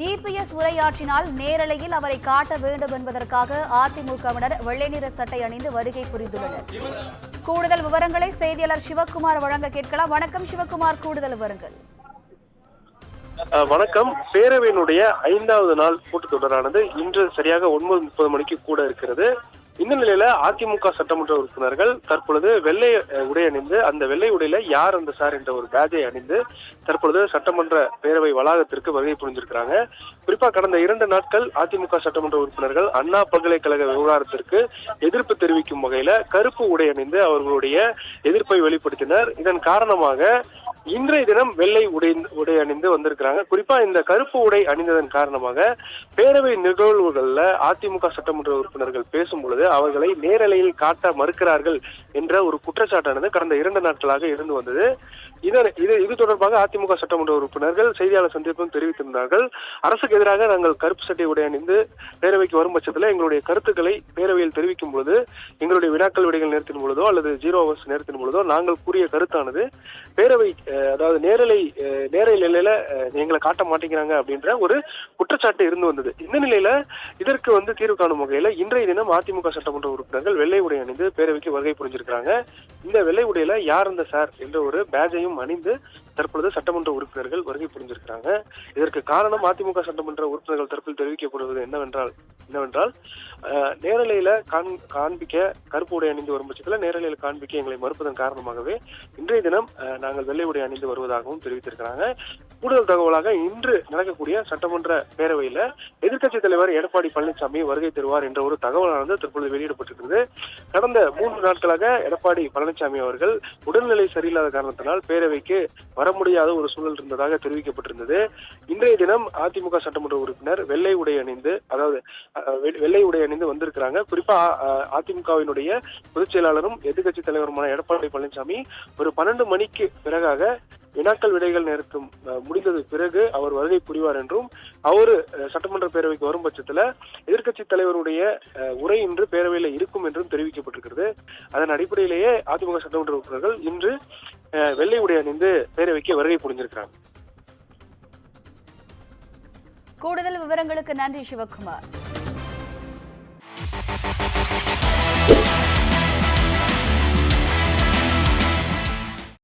EPS உரையாற்றினால் நேரலையில் அவரை காட்ட வேண்டும் என்பதற்காக அதிமுகவினர் வெள்ளை நிற சட்டை அணிந்து வருகை புரிந்துள்ளனர். கூடுதல் விவரங்களை செய்தியாளர் சிவக்குமார் வழங்க கேட்கலாம். வணக்கம் சிவக்குமார், கூடுதல் விவரங்கள். வணக்கம். பேரவையினுடைய 5வது நாள் கூட்டத்தொடரானது இன்று சரியாக 9:30 மணிக்கு கூட இருக்கிறது. இந்த நிலையில அதிமுக சட்டமன்ற உறுப்பினர்கள் தற்பொழுது வெள்ளை உடை அணிந்து, அந்த வெள்ளை உடையில யார் அந்த சார் என்ற ஒரு பேஜை அணிந்து தற்பொழுது சட்டமன்ற பேரவை வளாகத்திற்கு வருகை புரிஞ்சிருக்கிறாங்க. குறிப்பா கடந்த 2 நாட்கள் அதிமுக சட்டமன்ற உறுப்பினர்கள் அண்ணா பல்கலைக்கழக விவகாரத்திற்கு எதிர்ப்பு தெரிவிக்கும் வகையில கருப்பு உடை அணிந்து அவர்களுடைய எதிர்ப்பை வெளிப்படுத்தினர். இதன் காரணமாக இன்றைய தினம் வெள்ளை உடை அணிந்து வந்திருக்கிறாங்க. குறிப்பா இந்த கருப்பு உடை அணிந்ததன் காரணமாக பேரவை நிகழ்வுகள்ல அதிமுக சட்டமன்ற உறுப்பினர்கள் பேசும் பொழுது அவர்களை நேரலையில் காட்ட மறுக்கிறார்கள் என்ற ஒரு குற்றச்சாட்டானது கடந்த 2 நாட்களாக இருந்து வந்தது. இது தொடர்பாக அதிமுக சட்டமன்ற உறுப்பினர்கள் செய்தியாளர் சந்திப்பும் தெரிவித்திருந்தார்கள். அரசுக்கு எதிராக நாங்கள் கருப்பு சட்டை உடை அணிந்து பேரவைக்கு வரும் பட்சத்தில் எங்களுடைய கருத்துக்களை பேரவையில் தெரிவிக்கும் பொழுது, எங்களுடைய வினாக்கள் விடைகள் நேரத்தின் பொழுதோ அல்லது 0 ஹவர்ஸ் நேரத்தின் பொழுதோ நாங்கள் கூறிய கருத்தானது பேரவை அதாவது நேரலை நிலையில எங்களை காட்ட மாட்டேங்கிறாங்க அப்படின்ற ஒரு குற்றச்சாட்டு இருந்து வந்தது. இந்த நிலையில இதற்கு தீர்வு காணும் வகையில இன்றைய தினம் அதிமுக சட்டமன்ற உறுப்பினர்கள் வெள்ளை உடை அணிந்து பேரவைக்கு வருகை புரிஞ்சிருக்கிறாங்க. இந்த வெள்ளை உடையில யார் அந்த சார் என்ற ஒரு பேஜையும் அணிந்து தற்பொழுது சட்டமன்ற உறுப்பினர்கள் வருகை புரிஞ்சிருக்கிறாங்க. இதற்கு காரணம் அதிமுக சட்டமன்ற உறுப்பினர்கள் தரப்பில் தெரிவிக்கப்படுவது என்னவென்றால் நேரலையில காண்பிக்க கருப்பு உடை அணிந்து வரும் பட்சத்தில் நேரலையில காண்பிக்க எங்களை மறுப்பதன் காரணமாகவே இன்றைய தினம் நாங்கள் வெள்ளை உடை அணிந்து வருவதாகவும் தெரிவித்திருக்கிறாங்க. கூடுதல் தகவலாக இன்று நடக்கக்கூடிய சட்டமன்ற பேரவையில எதிர்க்கட்சித் தலைவர் எடப்பாடி பழனிசாமி வருகை தருவார் என்ற ஒரு தகவலானது தற்பொழுது வெளியிடப்பட்டிருக்கிறது. கடந்த 3 நாட்களாக எடப்பாடி பழனிசாமி அவர்கள் உடல்நிலை சரியில்லாத காரணத்தினால் பேரவைக்கு வர முடியாத ஒரு சூழல் இருந்ததாக தெரிவிக்கப்பட்டிருந்தது. இன்றைய தினம் அதிமுக சட்டமன்ற உறுப்பினர் வெள்ளை உடை அணிந்து வந்திருக்கிறாங்க. குறிப்பா அதிமுகவினுடைய பொதுச் செயலாளரும் எதிர்க்கட்சி தலைவருமான எடப்பாடி பழனிசாமி ஒரு 12 மணிக்கு பிறகாக வினாக்கள் விடைகள் நேரத்தும் முடிந்தது பிறகு அவர் வருகை புரிவார் என்றும், அவரு சட்டமன்ற பேரவைக்கு வரும் பட்சத்துல எதிர்க்கட்சி தலைவருடைய உரை இன்று பேரவையில இருக்கும் என்றும் தெரிவிக்கப்பட்டிருக்கிறது. அதன் அடிப்படையிலேயே அதிமுக சட்டமன்ற உறுப்பினர்கள் இன்று வெள்ளை உடை அணிந்து பேரவைக்கு வருகை புரிஞ்சிருக்கிறாங்க. கூடுதல் விவரங்களுக்கு நன்றி சிவக்குமார்.